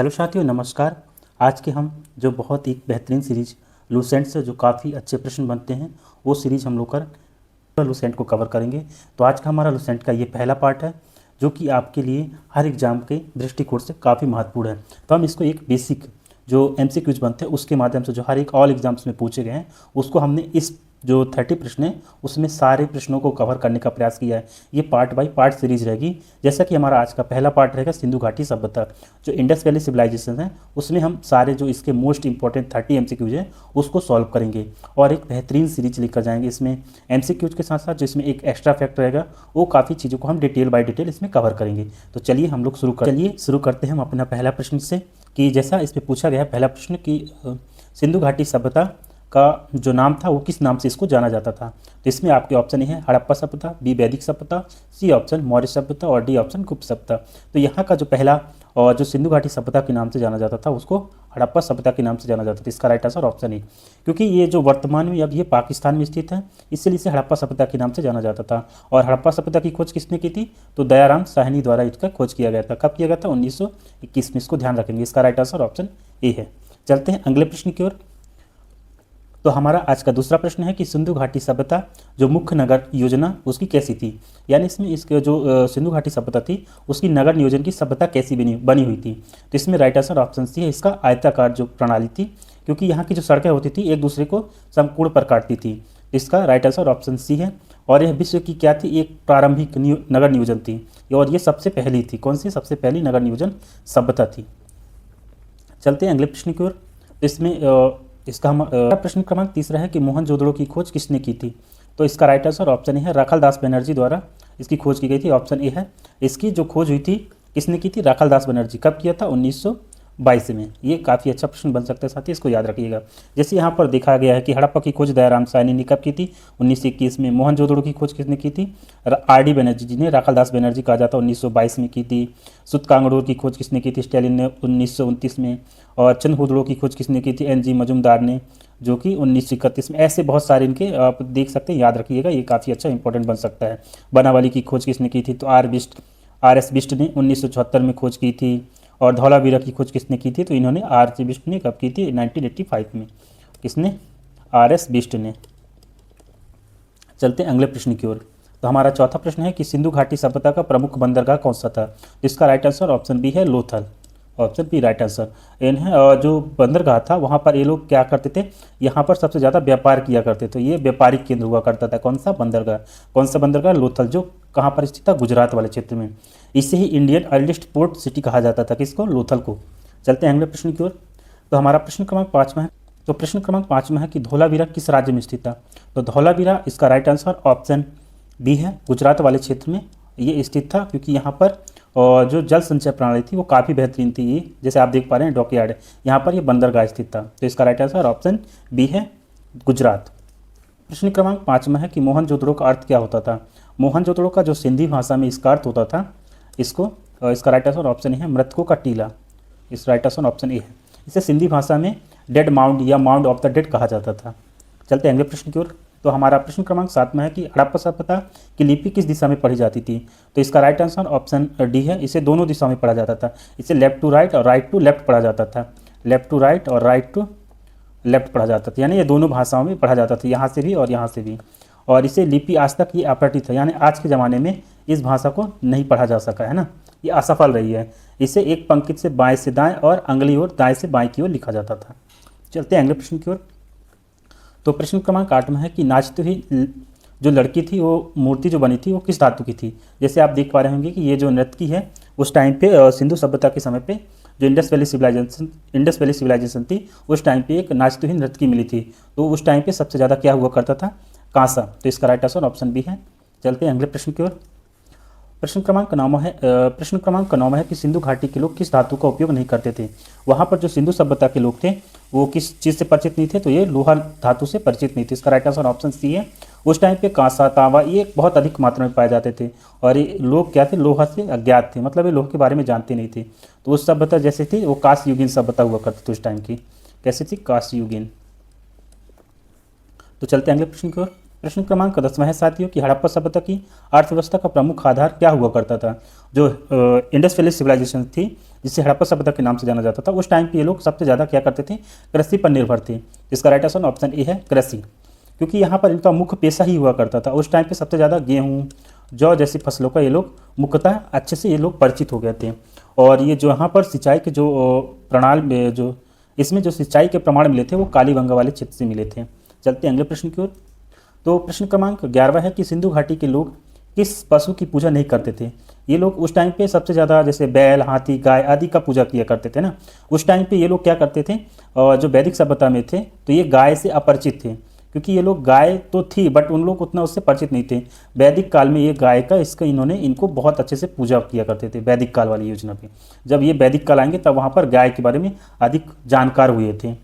Hello साथियों, नमस्कार। आज के हम जो बहुत ही बेहतरीन सीरीज लूसेंट से जो काफ़ी अच्छे प्रश्न बनते हैं वो सीरीज हम लोग कर लूसेंट को कवर करेंगे। तो आज का हमारा लूसेंट का ये पहला पार्ट है जो कि आपके लिए हर एग्ज़ाम के दृष्टिकोण से काफ़ी महत्वपूर्ण है। तो हम इसको एक बेसिक जो एमसीक्यूज बनते हैं उसके माध्यम से जो हर एक ऑल एग्जाम्स में पूछे गए हैं उसको हमने इस जो 30 प्रश्न है उसमें सारे प्रश्नों को कवर करने का प्रयास किया है। ये पार्ट बाय पार्ट सीरीज रहेगी। जैसा कि हमारा आज का पहला पार्ट रहेगा सिंधु घाटी सभ्यता, जो इंडस वैली सिविलाइजेशन है उसमें हम सारे जो इसके मोस्ट इंपॉर्टेंट 30 एमसीक्यूज हैं उसको सॉल्व करेंगे और एक बेहतरीन सीरीज लेकर जाएंगे। इसमें एमसीक्यूज के साथ साथ जो इसमें एक एक्स्ट्रा फैक्ट रहेगा वो काफ़ी चीज़ों को हम डिटेल बाय डिटेल इसमें कवर करेंगे। तो चलिए हम लोग शुरू करते हैं हम अपना पहला प्रश्न से कि जैसा इस पर पूछा गया पहला प्रश्न कि सिंधु घाटी सभ्यता का जो नाम था वो किस नाम से इसको जाना जाता था। तो इसमें आपके ऑप्शन है हड़प्पा सभ्यता, बी वैदिक सभ्यता, सी ऑप्शन मौर्य सभ्यता और डी ऑप्शन गुप्त सभ्यता। तो यहाँ का जो पहला और जो सिंधु घाटी सभ्यता के नाम से जाना जाता था उसको हड़प्पा सभ्यता के नाम से जाना जाता था। इसका राइट आंसर ऑप्शन है, क्योंकि ये जो वर्तमान में अब ये पाकिस्तान में स्थित है इसलिए इसे हड़प्पा सभ्यता के नाम से जाना जाता था। और हड़प्पा सभ्यता की खोज किसने की थी? तो दयाराम साहनी द्वारा इसका खोज किया गया था। कब किया गया था? 1921 में। इसको ध्यान रखेंगे। इसका राइट आंसर ऑप्शन ए है। चलते हैं अगले प्रश्न की ओर। तो हमारा आज का दूसरा प्रश्न है कि सिंधु घाटी सभ्यता जो मुख्य नगर योजना उसकी कैसी थी, यानी इसमें इसके जो सिंधु घाटी सभ्यता थी उसकी नगर नियोजन की सभ्यता कैसी बनी हुई थी। तो इसमें राइट आंसर ऑप्शन सी है। इसका आयताकार जो प्रणाली थी, क्योंकि यहाँ की जो सड़कें होती थी एक दूसरे को समकोण पर काटती थी। इसका राइट आंसर ऑप्शन सी है। और यह विश्व की क्या थी? एक प्रारंभिक नगर नियोजन थी और ये सबसे पहली थी। कौन सी? सबसे पहली नगर नियोजन सभ्यता थी। चलते हैं अगले प्रश्न की ओर। इसमें इसका हम प्रश्न क्रमांक तीसरा है कि मोहनजोदड़ो की खोज किसने की थी। तो इसका राइट आंसर ऑप्शन ए है। राखालदास बनर्जी द्वारा इसकी खोज की गई थी। ऑप्शन ए है। इसकी जो खोज हुई थी किसने की थी? राखालदास बनर्जी। कब किया था? 1922 में। ये काफ़ी अच्छा प्रश्न बन सकता है साथी, इसको याद रखिएगा। जैसे यहाँ पर देखा गया है कि हड़प्पा की खोज दयाराम साहनी ने कब की थी? 1921 में। मोहनजोदड़ो की खोज किसने की थी? आर.डी. बनर्जी जी ने, राखालदास बनर्जी कहा जाता है, 1922 में की थी। सुतकांगड़ोर की खोज किसने की थी? स्टालिन ने, 1929 में। और चंद्रहुदड़ो की खोज किसने की थी? एन.जी. मजुमदार ने, जो कि 1931 में। ऐसे बहुत सारे इनके आप देख सकते हैं, याद रखिएगा, ये काफ़ी अच्छा इंपॉर्टेंट बन सकता है। बनावाली की खोज किसने की थी? तो आर.एस. बिष्ट ने 1974 में खोज की थी। और धौलावीरा की खोज किसने की थी? तो इन्होंने आर.सी. बिष्ट ने कब की थी? 1985 में। किसने? आर.एस. बिष्ट ने। चलते हैं अगले प्रश्न की ओर। तो हमारा चौथा प्रश्न है कि सिंधु घाटी सभ्यता का प्रमुख बंदरगाह कौन सा था। इसका राइट आंसर ऑप्शन बी है, Lothal. Option B right answer. इन्हें जो बंदरगाह था वहाँ पर ये लोग क्या करते थे? यहाँ पर सबसे ज़्यादा व्यापार किया करते थे। ये व्यापारिक केंद्र हुआ करता था। कौन सा बंदरगाह? कौन सा बंदरगाह? लोथल, जो कहाँ पर स्थित था? गुजरात वाले क्षेत्र में। इसे ही इंडियन अर्लीस्ट पोर्ट सिटी कहा जाता था। किसको? लोथल को। चलते हैं अगले प्रश्न की ओर। तो हमारा प्रश्न क्रमांक 5 में है। तो प्रश्न क्रमांक 5 में है कि धौलावीरा किस राज्य में स्थित था। तो धौलावीरा, इसका राइट आंसर ऑप्शन बी है, गुजरात वाले क्षेत्र में ये स्थित था। क्योंकि यहाँ पर और जो जल संचय प्रणाली थी वो काफ़ी बेहतरीन थी। ये जैसे आप देख पा रहे हैं डॉकयार्ड है, यहाँ पर ये बंदरगाह स्थित था। तो इसका राइट आंसर ऑप्शन बी है, गुजरात। प्रश्न क्रमांक 5 में है कि मोहनजोदड़ो का अर्थ क्या होता था। मोहनजोदड़ो का जो सिंधी भाषा में इसका अर्थ होता था, इसका राइट आंसर ऑप्शन है, मृतकों का टीला। इस राइट आंसर ऑप्शन ए है। इसे सिंधी भाषा में डेड माउंड या माउंड ऑफ द डेड कहा जाता था। चलते हैं अगले प्रश्न की ओर। तो हमारा प्रश्न क्रमांक 7 में है कि हड़प्पा सभ्यता की लिपि किस दिशा में पढ़ी जाती थी। तो इसका राइट आंसर ऑप्शन डी है। इसे दोनों दिशा में पढ़ा जाता था। इसे लेफ्ट टू राइट और राइट टू लेफ्ट पढ़ा जाता था। लेफ्ट टू राइट और राइट टू लेफ्ट पढ़ा जाता था, यानी ये दोनों भाषाओं में पढ़ा जाता था, यहाँ से भी और यहाँ से भी। और इसे लिपि आज तक ये अपठित है, यानी आज के ज़माने में इस भाषा को नहीं पढ़ा जा सका है ना, ये असफल रही है। इसे एक पंक्ति से बाएँ से दाएँ और अगली ओर दाएँ से बाएँ की ओर लिखा जाता था। चलते हैं अगले प्रश्न की ओर। तो प्रश्न क्रमांक 8 में है कि नाचती हुई जो लड़की थी वो मूर्ति जो बनी थी वो किस धातु की थी। जैसे आप देख पा रहे होंगे कि ये जो नृत्य की है उस टाइम पे सिंधु सभ्यता के समय पे जो इंडस वैली सिविलाइजेशन थी उस टाइम पे एक नाचती हुई नृत्य की मिली थी। तो उस टाइम पे सबसे ज़्यादा क्या हुआ करता था? कांसा। तो इसका राइट आंसर ऑप्शन बी है। चलते हैं अगले प्रश्न की ओर। प्रश्न क्रमांक 9 है कि सिंधु घाटी के लोग किस धातु का उपयोग नहीं करते थे। वहाँ पर जो सिंधु सभ्यता के लोग थे वो किस चीज़ से परिचित नहीं थे? तो ये लोहा धातु से परिचित नहीं थे। इसका राइट आंसर ऑप्शन सी है। उस टाइम पे कांसा, तांबा ये बहुत अधिक मात्रा में पाए जाते थे और ये लोग क्या थे? लोहा से अज्ञात थे, मतलब ये लोहे के बारे में जानते नहीं थे। तो उस सभ्यता जैसे थी वो कांस्य युगीन सभ्यता हुआ करती थी उस टाइम की। कैसी थी? कांस्य युगीन। तो चलते हैं अगले प्रश्न की ओर। प्रश्न क्रमांक 10 है साथियों कि हड़प्पा सभ्यता की अर्थव्यवस्था का प्रमुख आधार क्या हुआ करता था। जो इंडस वैली सिविलाइजेशन थी जिसे हड़प्पा सभ्यता के नाम से जाना जाता था। उस टाइम पे ये लोग सबसे ज़्यादा क्या करते थे, कृषि पर निर्भर थे। इसका राइट आंसर ऑप्शन ए है कृषि, क्योंकि यहाँ पर इनका मुख्य पेशा ही हुआ करता था। उस टाइम पे सबसे ज़्यादा गेहूँ, जौ जैसी फसलों का ये लोग मुख्यतः अच्छे से ये लोग परिचित हो गए थे। और ये जो यहाँ पर सिंचाई के जो प्रणाली में जो इसमें जो सिंचाई के प्रमाण मिले थे वो कालीबंगा वाले क्षेत्र से मिले थे। चलते हैं अगले प्रश्न की ओर। तो प्रश्न क्रमांक 11 है कि सिंधु घाटी के लोग किस पशु की पूजा नहीं करते थे। ये लोग उस टाइम पे सबसे ज़्यादा जैसे बैल, हाथी, गाय आदि का पूजा किया करते थे ना। उस टाइम पे ये लोग क्या करते थे, और जो वैदिक सभ्यता में थे तो ये गाय से अपरिचित थे, क्योंकि ये लोग गाय तो थी बट उन लोग उतना उससे परिचित नहीं थे। वैदिक काल में ये गाय का इनको बहुत अच्छे से पूजा किया करते थे। वैदिक काल वाली योजना पे जब ये वैदिक काल आएंगे तब वहाँ पर गाय के बारे में अधिक जानकार हुए थे।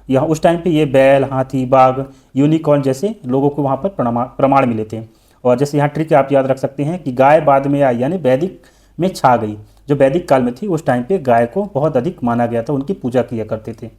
यहाँ उस टाइम पे ये बैल, हाथी, बाघ, यूनिकॉर्न जैसे लोगों को वहाँ पर प्रमाण मिले थे। और जैसे यहाँ ट्रिक आप याद रख सकते हैं कि गाय बाद में आई, यानी वैदिक में छा गई। जो वैदिक काल में थी उस टाइम पे गाय को बहुत अधिक माना गया था, उनकी पूजा किया करते थे।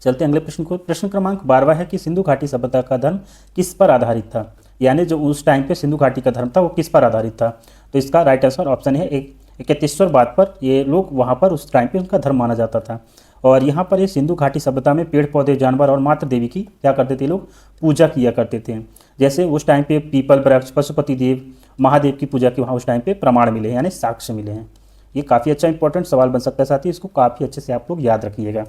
चलते हैं अगले प्रश्न को। प्रश्न क्रमांक 12 है कि सिंधु घाटी सभ्यता का धर्म किस पर आधारित था, यानी जो उस टाइम पे सिंधु घाटी का धर्म था वो किस पर आधारित था। तो इसका राइट आंसर ऑप्शन है एकेतेश्वरवाद पर। ये लोग वहाँ पर उस टाइम पे उनका धर्म माना जाता था। और यहाँ पर ये सिंधु घाटी सभ्यता में पेड़ पौधे, जानवर और मातृ देवी की क्या करते थे, लोग पूजा किया करते थे। जैसे उस टाइम पे पीपल वृक्ष, पशुपति देव, महादेव की पूजा के वहाँ उस टाइम पे प्रमाण मिले हैं, यानी साक्ष्य मिले हैं। ये काफ़ी अच्छा इंपॉर्टेंट सवाल बन सकता है साथी, इसको काफ़ी अच्छे से आप लोग याद रखिएगा।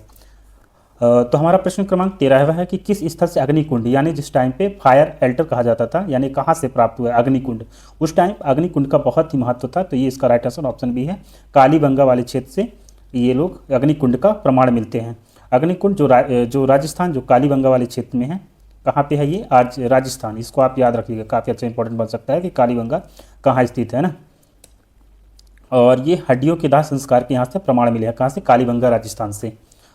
तो हमारा प्रश्न क्रमांक 13 है कि किस स्थल से अग्निकुंड, यानी जिस टाइम पे फायर एल्टर कहा जाता था, यानी कहाँ से प्राप्त हुआ अग्निकुंड। उस टाइम अग्निकुंड का बहुत ही महत्व था। तो ये इसका राइट आंसर ऑप्शन बी है, कालीबंगा वाले क्षेत्र से ये लोग अग्निकुंड का प्रमाण मिलते हैं। अग्निकुंड जो राजस्थान, जो कालीबंगा वाले क्षेत्र में है, कहाँ पे है ये, आज राजस्थान। इसको आप याद रखिएगा, काफ़ी अच्छा इंपॉर्टेंट बन सकता है कि कालीबंगा कहाँ स्थित है ना। और ये हड्डियों के दाह संस्कार के यहाँ से प्रमाण मिले हैं, कहाँ से, कालीबंगा राजस्थान से।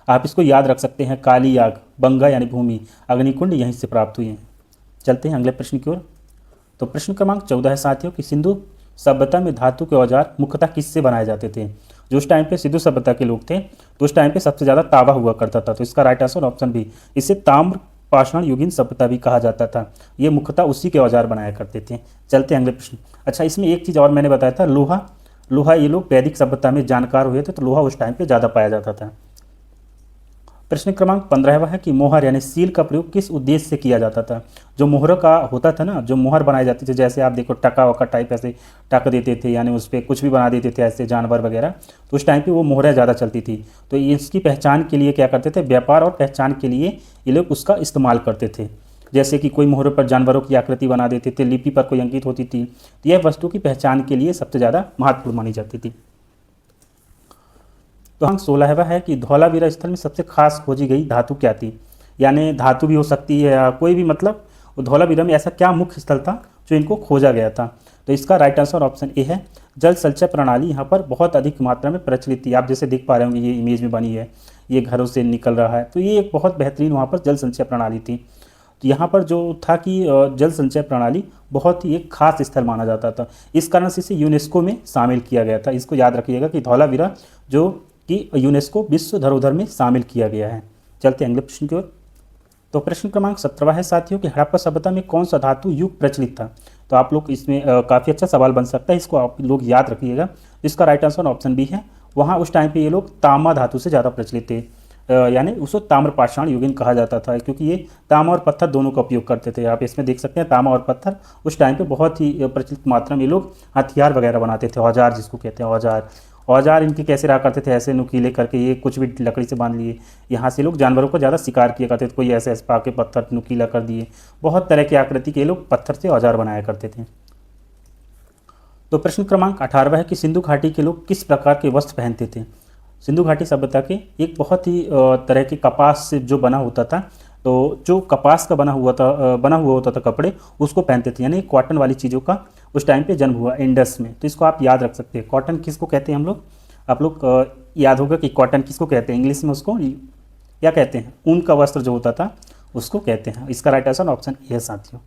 आप इसको याद रख सकते हैं, काली आग, बंगा यानी भूमि, अग्निकुंड यहीं से प्राप्त हुए हैं। चलते हैं अगले प्रश्न की ओर। तो प्रश्न क्रमांक 14 है साथियों कि सिंधु सभ्यता में धातु के औजार मुख्यतः किससे बनाए जाते थे। जो उस टाइम पे सिंधु सभ्यता के लोग थे तो उस टाइम पे सबसे ज़्यादा तांबा हुआ करता था। तो इसका राइट आंसर ऑप्शन बी, इसे ताम्र पाषाण युगीन सभ्यता भी कहा जाता था। ये मुख्यतः उसी के औजार बनाया करते थे। चलते हैं अगले प्रश्न। अच्छा, इसमें एक चीज़ और मैंने बताया था, लोहा ये लोग वैदिक सभ्यता में जानकार हुए थे, तो लोहा उस टाइम पे ज़्यादा पाया जाता था। प्रश्न क्रमांक 15 है कि मोहर यानी सील का प्रयोग किस उद्देश्य से किया जाता था। जो मोहर का होता था ना, जो मोहर बनाए जाते थे, जैसे आप देखो टका वका टाइप ऐसे टक देते थे, यानी उस पर कुछ भी बना देते थे ऐसे जानवर वगैरह, तो उस टाइम पे वो मोहरें ज़्यादा चलती थी। तो इसकी पहचान के लिए क्या करते थे, व्यापार और पहचान के लिए ये लोग उसका इस्तेमाल करते थे। जैसे कि कोई मोहरों पर जानवरों की आकृति बना देते थे, लिपि पर कोई अंकित होती थी, तो यह वस्तु की पहचान के लिए सबसे ज़्यादा महत्वपूर्ण मानी जाती थी। तो अंक 16 है कि धौलावीरा स्थल में सबसे खास खोजी गई धातु क्या थी। यानी धातु भी हो सकती है या कोई भी, मतलब धौलावीरा में ऐसा क्या मुख्य स्थल था जो इनको खोजा गया था। तो इसका राइट आंसर ऑप्शन ए है, जल संचय प्रणाली यहाँ पर बहुत अधिक मात्रा में प्रचलित थी। आप जैसे देख पा रहे होंगे, ये इमेज में बनी है, ये घरों से निकल रहा है, तो ये एक बहुत बेहतरीन वहाँ पर जल संचय प्रणाली थी। तो यहाँ पर जो था कि जल संचय प्रणाली बहुत ही एक खास स्थल माना जाता था, इस कारण से इसे यूनेस्को में शामिल किया गया था। इसको याद रखिएगा कि धौलावीरा जो कि यूनेस्को विश्व धरोहर में शामिल किया गया है। चलते हैं अगले प्रश्न की ओर। तो प्रश्न क्रमांक 17 है साथियों कि हड़प्पा सभ्यता में कौन सा धातु युग प्रचलित था। तो आप लोग इसमें काफ़ी अच्छा सवाल बन सकता है, इसको आप लोग याद रखिएगा। इसका राइट आंसर ऑप्शन बी है, वहाँ उस टाइम पे ये लोग तांबा धातु से ज़्यादा प्रचलित थे, यानी उसको ताम्रपाषाण युगीन कहा जाता था, क्योंकि ये तांबा और पत्थर दोनों का उपयोग करते थे। आप इसमें देख सकते हैं तांबा और पत्थर उस टाइम पे बहुत ही प्रचलित मात्रा में ये लोग हथियार वगैरह बनाते थे, औजार जिसको कहते हैं औजार इनके कैसे रहा करते थे, ऐसे नुकीले करके, ये कुछ भी लकड़ी से बांध लिए। यहाँ से लोग जानवरों को ज़्यादा शिकार किया करते थे, कोई ऐसे ऐसे पाके पत्थर नुकीला कर दिए, बहुत तरह की आकृति के लोग पत्थर से औजार बनाया करते थे। तो प्रश्न क्रमांक 18 है कि सिंधु घाटी के लोग किस प्रकार के वस्त्र पहनते थे। सिंधु घाटी सभ्यता के एक बहुत ही तरह के कपास से जो बना होता था, तो जो कपास का बना हुआ होता था कपड़े, उसको पहनते थे, यानी कॉटन वाली चीज़ों का उस टाइम पे जन्म हुआ इंडस में। तो इसको आप याद रख सकते हैं, कॉटन किसको कहते हैं हम लोग, आप लोग याद होगा कि कॉटन किसको कहते हैं, इंग्लिश में उसको क्या कहते हैं, ऊन का वस्त्र जो होता था उसको कहते हैं। इसका राइट आंसर ऑप्शन ए है साथियों।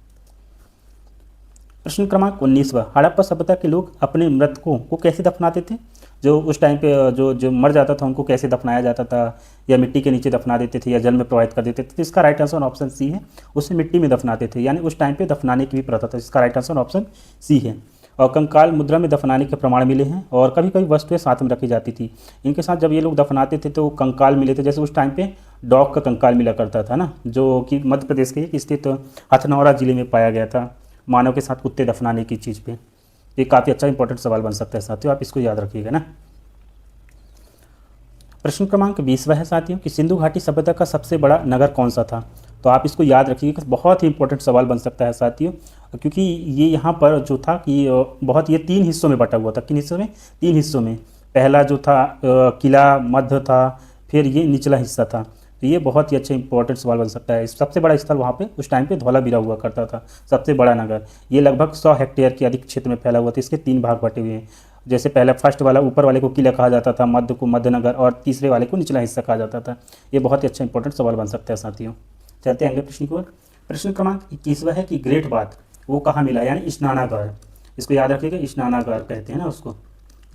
प्रश्न क्रमांक 19, हड़प्पा सभ्यता के लोग अपने मृतकों को कैसे दफनाते थे। जो उस टाइम पे जो मर जाता था उनको कैसे दफनाया जाता था, या मिट्टी के नीचे दफना देते थे या जल में प्रवाहित कर देते थे। तो इसका राइट आंसर ऑप्शन सी है, उसे मिट्टी में दफनाते थे, यानी उस टाइम पे दफनाने की भी प्रथा था। इसका राइट आंसर ऑप्शन सी है। और कंकाल मुद्रा में दफनाने के प्रमाण मिले हैं, और कभी कभी वस्तुएं साथ में रखी जाती थी। इनके साथ जब ये लोग दफनाते थे तो कंकाल मिले थे, जैसे उस टाइम पे डॉग का कंकाल मिला करता था ना, जो कि मध्य प्रदेश के एक स्थित हथनौरा जिले में पाया गया था, मानव के साथ कुत्ते दफनाने की चीज़ पे। ये काफ़ी अच्छा इंपॉर्टेंट सवाल बन सकता है साथियों, आप इसको याद रखिएगा ना। प्रश्न क्रमांक 20 है साथियों कि सिंधु घाटी सभ्यता का सबसे बड़ा नगर कौन सा था। तो आप इसको याद रखिएगा, बहुत ही इंपॉर्टेंट सवाल बन सकता है साथियों, क्योंकि ये यहाँ पर जो था कि बहुत ये 3 हिस्सों में बटा हुआ था। किन हिस्सों में? 3 हिस्सों में। पहला जो था किला मध्य था, फिर ये निचला हिस्सा था। तो ये बहुत ही अच्छा इंपॉर्टेंट सवाल बन सकता है। सबसे बड़ा स्थल वहाँ पे उस टाइम पे धौलावीरा हुआ करता था, सबसे बड़ा नगर। ये लगभग 100 हेक्टेयर के अधिक क्षेत्र में फैला हुआ था। इसके 3 भाग बटे हुए हैं। जैसे पहला फर्स्ट वाला ऊपर वाले को किला कहा जाता था, मध्य को मध्यनगर, और तीसरे वाले को निचला हिस्सा कहा जाता था। ये बहुत ही अच्छा इंपॉर्टेंट सवाल बन सकता है साथियों। चलते हैं अगले प्रश्न की ओर। प्रश्न क्रमांक 21 है कि ग्रेट बाथ वो कहाँ मिला, यानी स्नानागार। इसको याद रखिएगा, स्नानागार कहते हैं ना उसको,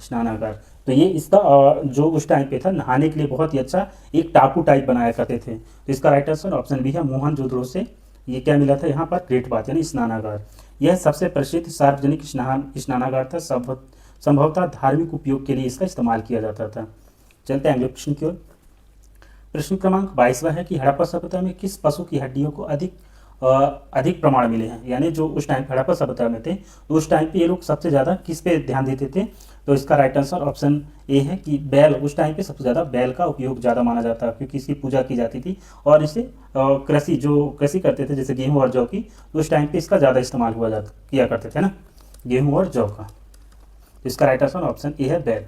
स्नानागार। तो ये इसका जो उस टाइम पे था नहाने के लिए बहुत ही अच्छा एक टापू टाइप बनाया करते थे। तो इसका राइट आंसर ऑप्शन बी है, मोहनजोदड़ो से ये क्या मिला था यहाँ पर, ग्रेट बाथ यानी स्नानागार। यह सबसे प्रसिद्ध सार्वजनिक स्नानागार था, संभवतः धार्मिक उपयोग के लिए इसका इस्तेमाल किया जाता था। चलते हैं अगले प्रश्न की ओर। प्रश्न क्रमांक 22 है कि हड़प्पा सभ्यता में किस पशु की हड्डियों को अधिक प्रमाण मिले हैं, यानी जो उस टाइम हड़प्पा सभ्यता में थे तो उस टाइम पे ये लोग सबसे ज़्यादा किस पे ध्यान देते थे। तो इसका राइट आंसर ऑप्शन ए है कि बैल। उस टाइम पे सबसे ज़्यादा बैल का उपयोग ज़्यादा माना जाता है, क्योंकि इसकी पूजा की जाती थी, और इसे कृषि करते थे जैसे गेहूँ और जौ की, तो उस टाइम पे इसका ज़्यादा इस्तेमाल किया करते थे ना, गेहूँ और जौ का। तो इसका राइट आंसर ऑप्शन ए है, बैल।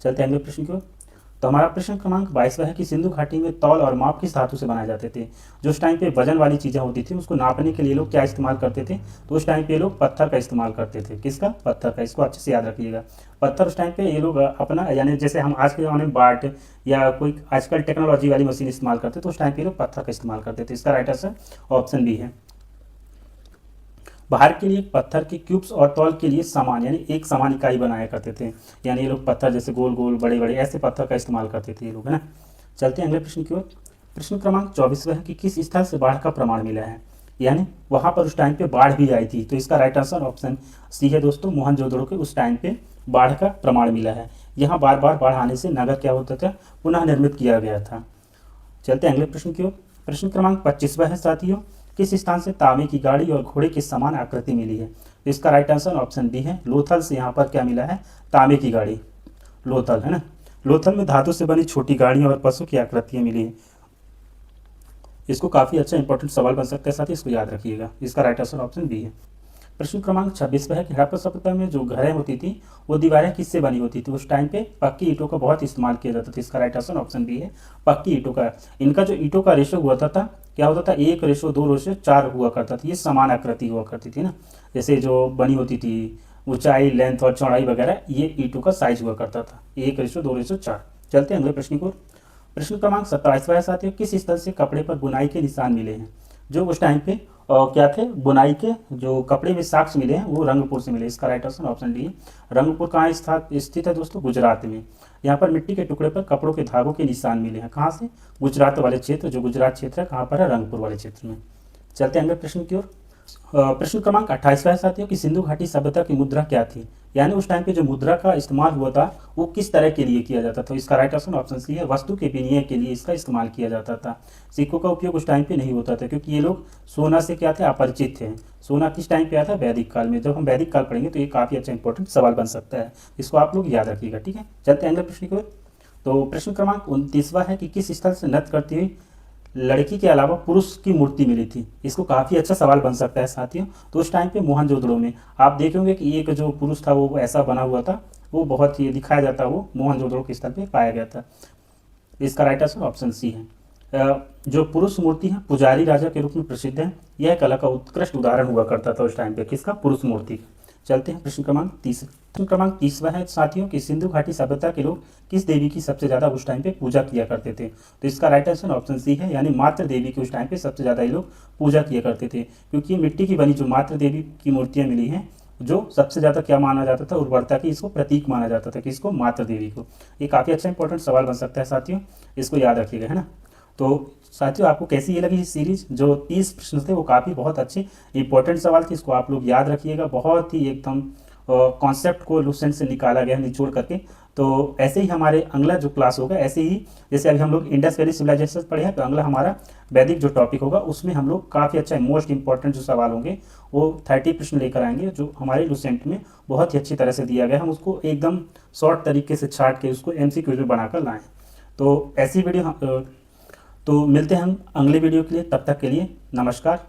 चलते हैं अगले प्रश्न की ओर। तो हमारा प्रश्न क्रमांक 22 है कि सिंधु घाटी में तौल और माप किस धातु से बनाए जाते थे। जो उस टाइम पे वजन वाली चीज़ें होती थी उसको नापने के लिए लोग क्या इस्तेमाल करते थे, तो उस टाइम पे लोग पत्थर का इस्तेमाल करते थे। किसका? पत्थर का। इसको अच्छे से याद रखिएगा। पत्थर उस टाइम पे ये लोग अपना, यानी जैसे हम आज के ज़माने में बाट या कोई आजकल टेक्नोलॉजी वाली मशीन इस्तेमाल करते तो उस टाइम पे लोग पत्थर का इस्तेमाल करते थे। इसका राइट आंसर ऑप्शन बी है। बाहर के लिए पत्थर के क्यूब्स और तौल के लिए सामान, यानी एक समान इकाई बनाया करते थे। यानी ये लोग पत्थर जैसे गोल गोल बड़े बड़े ऐसे पत्थर का इस्तेमाल करते थे ये लोग, है ना। चलते हैं अगले प्रश्न की ओर। प्रश्न क्रमांक 24 है कि किस स्थल से बाढ़ का प्रमाण मिला है, यानी वहाँ पर उस टाइम पे बाढ़ भी आई थी। तो इसका राइट आंसर ऑप्शन सी है दोस्तों, मोहनजोदड़ो के उस टाइम पे बाढ़ का प्रमाण मिला है। यहाँ बार बार बाढ़ आने से नगर क्या होता था, पुनः निर्मित किया गया था। चलते हैं अगले प्रश्न की ओर। प्रश्न क्रमांक 25 है साथियों, किस स्थान से तांबे की गाड़ी और घोड़े की समान आकृति मिली है। तो इसका राइट आंसर ऑप्शन डी है, लोथल से यहाँ पर क्या मिला है, तांबे की गाड़ी। लोथल, है ना। लोथल में धातु से बनी छोटी गाड़ियाँ और पशु की आकृतियाँ मिली हैं। इसको काफ़ी अच्छा इंपॉर्टेंट सवाल बन सकता है, साथ ही इसको याद रखिएगा। इसका राइट आंसर ऑप्शन बी है। प्रश्न क्रमांक 26 है कि हड़प्पा सभ्यता में जो घरें होती थी वो दीवारें किससे बनी होती थी। उस टाइम पे पक्की ईंटों का बहुत इस्तेमाल किया जाता था। इसका राइट आंसर ऑप्शन बी है, पक्की ईंटों का। इनका जो ईंटों का रेशो हुआ था क्या होता था, 1:2:4 हुआ करता था। ये समान आकृति हुआ करती थी ना, जैसे जो बनी होती थी ऊंचाई, लेंथ और चौड़ाई वगैरह, ये ईंटों का साइज हुआ करता था 1:2:4। चलते हैं अगले प्रश्न को। प्रश्न क्रमांक 27 है साथियों, किस स्थल से कपड़े पर बुनाई के निशान मिले हैं। जो उस टाइम पे क्या थे, बुनाई के जो कपड़े में साक्ष्य मिले हैं वो रंगपुर से मिले। इसका राइट आंसर ऑप्शन डी है। रंगपुर कहाँ स्थित है दोस्तों, गुजरात में। यहाँ पर मिट्टी के टुकड़े पर कपड़ों के धागों के निशान मिले हैं। कहाँ से? गुजरात वाले क्षेत्र, जो गुजरात क्षेत्र है कहाँ पर है, रंगपुर वाले क्षेत्र में। चलते हैं अगले प्रश्न की ओर। प्रश्न क्रमांक 28 है साथियों कि सिंधु घाटी सभ्यता की मुद्रा क्या थी, यानी उस टाइम पे जो मुद्रा का इस्तेमाल हुआ था वो किस तरह के लिए किया जाता था। इसका राइट आंसर ऑप्शन सी है, वस्तु के विनिमय के लिए इसका इस्तेमाल किया जाता था। सिक्कों का उपयोग उस टाइम पे नहीं होता था, क्योंकि ये लोग सोना से क्या थे, अपरिचित थे। सोना किस टाइम पे आया था, वैदिक काल में। जब हम वैदिक काल पढ़ेंगे तो ये काफ़ी अच्छा इंपॉर्टेंट सवाल बन सकता है, इसको आप लोग याद रखिएगा, ठीक है। चलते हैं अगले प्रश्न की ओर। तो प्रश्न क्रमांक 29 है कि किस स्थल से नृत्य करती हुई लड़की के अलावा पुरुष की मूर्ति मिली थी। इसको काफ़ी अच्छा सवाल बन सकता है साथियों। तो उस टाइम पे मोहनजोदड़ो में आप देखेंगे कि एक जो पुरुष था वो ऐसा बना हुआ था, वो बहुत ही दिखाया जाता, वो मोहनजोदड़ो के स्थल पे पाया गया था। इसका राइट आंसर ऑप्शन सी है। जो पुरुष मूर्ति है पुजारी राजा के रूप में प्रसिद्ध है। यह कला का उत्कृष्ट उदाहरण हुआ करता था उस टाइम पे, किसका, पुरुष मूर्ति का। चलते हैं प्रश्न क्रमांक 30। प्रश्न क्रमांक 30 है साथियों कि सिंधु घाटी सभ्यता के लोग किस देवी की सबसे ज़्यादा उस टाइम पे पूजा किया करते थे। तो इसका राइट आंसर ऑप्शन सी है, यानी मातृ देवी की उस टाइम पे सबसे ज़्यादा ये लोग पूजा किया करते थे, क्योंकि मिट्टी की बनी जो मातृ देवी की मूर्तियाँ मिली हैं, जो सबसे ज़्यादा क्या माना जाता था, उर्वरता की, इसको प्रतीक माना जाता था, किसको, मातृ देवी को। ये काफ़ी अच्छा इंपॉर्टेंट सवाल बन सकता है साथियों, इसको याद रखिएगा, है ना। तो साथियों आपको कैसी ये लगी सीरीज, जो 30 प्रश्न थे वो काफ़ी बहुत अच्छे इंपॉर्टेंट सवाल थे, इसको आप लोग याद रखिएगा। बहुत ही एकदम कॉन्सेप्ट को लुसेंट से निकाला गया है निचोड़ करके। तो ऐसे ही हमारे अगला जो क्लास होगा, ऐसे ही जैसे अभी हम लोग इंडस वैली सिविलाइजेशन पढ़े हैं, तो अगला हमारा वैदिक जो टॉपिक होगा उसमें हम लोग काफ़ी अच्छा मोस्ट इंपॉर्टेंट जो सवाल होंगे वो 30 प्रश्न लेकर आएंगे, जो हमारे लुसेंट में बहुत ही अच्छी तरह से दिया गया है। हम उसको एकदम शॉर्ट तरीके से छाट के उसको MCQ में बनाकर लाएँ। तो ऐसी वीडियो तो मिलते हैं हम अगले वीडियो के लिए, तब तक के लिए नमस्कार।